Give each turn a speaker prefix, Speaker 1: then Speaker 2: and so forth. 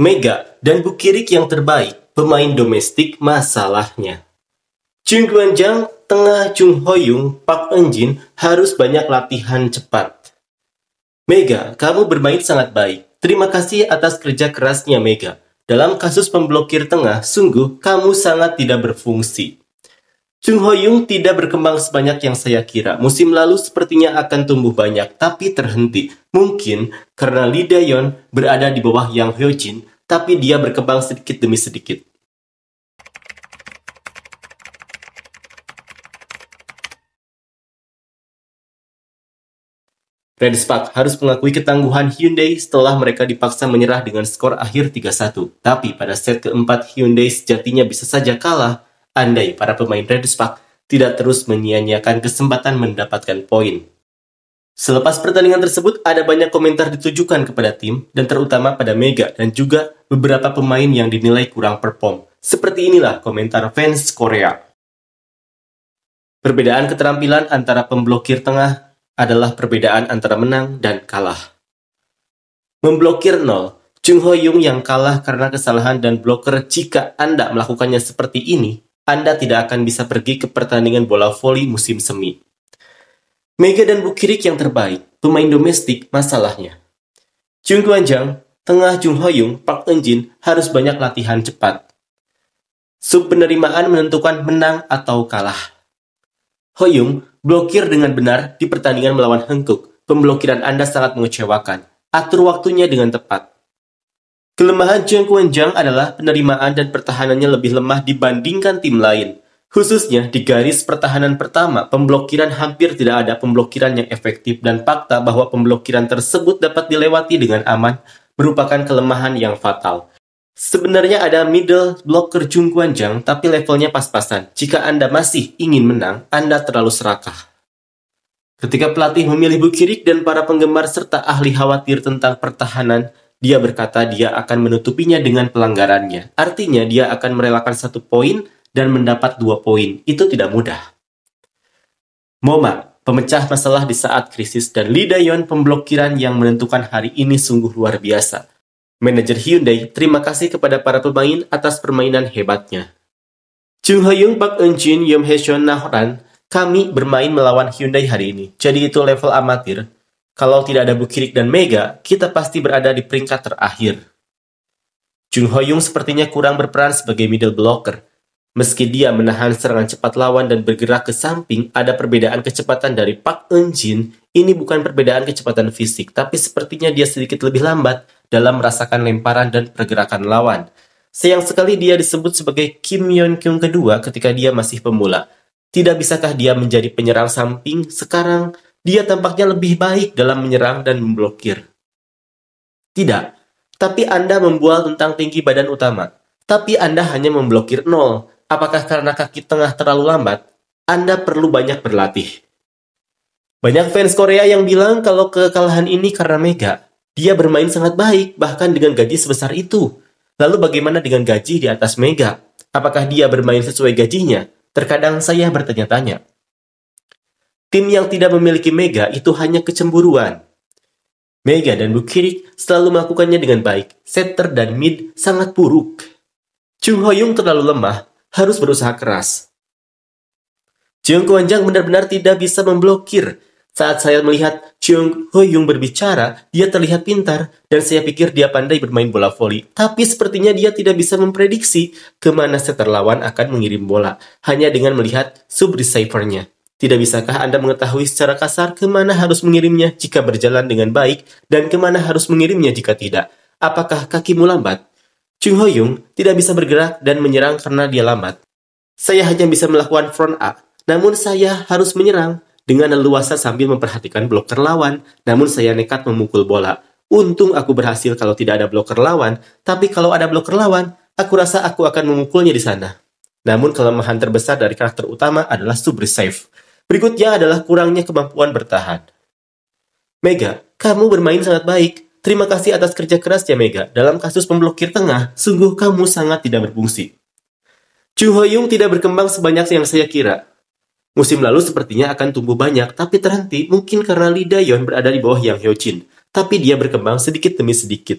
Speaker 1: Mega dan Bukirik yang terbaik, pemain domestik masalahnya. Chung Guanjang, tengah Chung Hoyung, Park Eun-jin harus banyak latihan cepat. Mega, kamu bermain sangat baik. Terima kasih atas kerja kerasnya Mega. Dalam kasus pemblokir tengah, sungguh kamu sangat tidak berfungsi. Chung Hoyung tidak berkembang sebanyak yang saya kira. Musim lalu sepertinya akan tumbuh banyak, tapi terhenti. Mungkin karena Lee Dae-yeon berada di bawah Yang Hyo-jin, tapi dia berkembang sedikit demi sedikit. Red Spark harus mengakui ketangguhan Hyundai setelah mereka dipaksa menyerah dengan skor akhir 3-1. Tapi pada set keempat Hyundai sejatinya bisa saja kalah, andai para pemain Red Spark tidak terus menyia-nyiakan kesempatan mendapatkan poin. Selepas pertandingan tersebut, ada banyak komentar ditujukan kepada tim, dan terutama pada Mega dan juga beberapa pemain yang dinilai kurang perform. Seperti inilah komentar fans Korea. Perbedaan keterampilan antara pemblokir tengah adalah perbedaan antara menang dan kalah. Memblokir 0, Chung Hoyung yang kalah karena kesalahan dan bloker. Jika Anda melakukannya seperti ini, Anda tidak akan bisa pergi ke pertandingan bola voli musim semi. Mega dan Bukirik yang terbaik, pemain domestik masalahnya. Chung Guanjang, tengah Chung Hoyung, Park Eun-jin harus banyak latihan cepat. Sub penerimaan menentukan menang atau kalah. Hoyung blokir dengan benar di pertandingan melawan Hankook. Pemblokiran Anda sangat mengecewakan. Atur waktunya dengan tepat. Kelemahan Chung Guanjang adalah penerimaan dan pertahanannya lebih lemah dibandingkan tim lain. Khususnya di garis pertahanan pertama, pemblokiran hampir tidak ada pemblokiran yang efektif dan fakta bahwa pemblokiran tersebut dapat dilewati dengan aman merupakan kelemahan yang fatal. Sebenarnya ada middle blocker Chung Guanjang, tapi levelnya pas-pasan. Jika Anda masih ingin menang, Anda terlalu serakah. Ketika pelatih memilih Bukirik dan para penggemar serta ahli khawatir tentang pertahanan, dia berkata dia akan menutupinya dengan pelanggarannya. Artinya dia akan merelakan 1 poin dan mendapat 2 poin. Itu tidak mudah. Moma, pemecah masalah di saat krisis, dan Lee Dae-yeon pemblokiran yang menentukan hari ini sungguh luar biasa. Manajer Hyundai, terima kasih kepada para pemain atas permainan hebatnya. Chung Hoyung, Park Eun-jin, Yeom Hae-seon, Nahran, kami bermain melawan Hyundai hari ini. Jadi itu level amatir. Kalau tidak ada Bukirik dan Mega, kita pasti berada di peringkat terakhir. Chung Hoyung sepertinya kurang berperan sebagai middle blocker. Meski dia menahan serangan cepat lawan dan bergerak ke samping, ada perbedaan kecepatan dari Park Eun-jin. Ini bukan perbedaan kecepatan fisik, tapi sepertinya dia sedikit lebih lambat dalam merasakan lemparan dan pergerakan lawan. Sayang sekali dia disebut sebagai Kim Yeon-kyung kedua ketika dia masih pemula. Tidak bisakah dia menjadi penyerang samping? Sekarang, dia tampaknya lebih baik dalam menyerang dan memblokir. Tidak, tapi Anda membual tentang tinggi badan utama. Tapi Anda hanya memblokir 0. Apakah karena kaki tengah terlalu lambat? Anda perlu banyak berlatih. Banyak fans Korea yang bilang kalau kekalahan ini karena Mega. Dia bermain sangat baik, bahkan dengan gaji sebesar itu. Lalu bagaimana dengan gaji di atas Mega? Apakah dia bermain sesuai gajinya? Terkadang saya bertanya-tanya. Tim yang tidak memiliki Mega itu hanya kecemburuan. Mega dan Bukirik selalu melakukannya dengan baik. Setter dan mid sangat buruk. Chung Hoyung terlalu lemah, harus berusaha keras. Chung Guanjang benar-benar tidak bisa memblokir. Saat saya melihat Chung Hoyung berbicara, dia terlihat pintar, dan saya pikir dia pandai bermain bola voli. Tapi sepertinya dia tidak bisa memprediksi kemana setter lawan akan mengirim bola, hanya dengan melihat sub-receiver-nya. Tidak bisakah Anda mengetahui secara kasar kemana harus mengirimnya jika berjalan dengan baik, dan kemana harus mengirimnya jika tidak? Apakah kakimu lambat? Chung Hoyung tidak bisa bergerak dan menyerang karena dia lambat. Saya hanya bisa melakukan front A, namun saya harus menyerang dengan leluasa sambil memperhatikan bloker lawan, namun saya nekat memukul bola. Untung aku berhasil kalau tidak ada bloker lawan, tapi kalau ada bloker lawan, aku rasa aku akan memukulnya di sana. Namun kelemahan terbesar dari karakter utama adalah sub-receive. Berikutnya adalah kurangnya kemampuan bertahan. Mega, kamu bermain sangat baik. Terima kasih atas kerja kerasnya Mega. Dalam kasus pemblokir tengah, sungguh kamu sangat tidak berfungsi. Chung Hoyung tidak berkembang sebanyak yang saya kira. Musim lalu sepertinya akan tumbuh banyak, tapi terhenti mungkin karena Lee Dae-yeon berada di bawah Yang Hyo-jin. Tapi dia berkembang sedikit demi sedikit.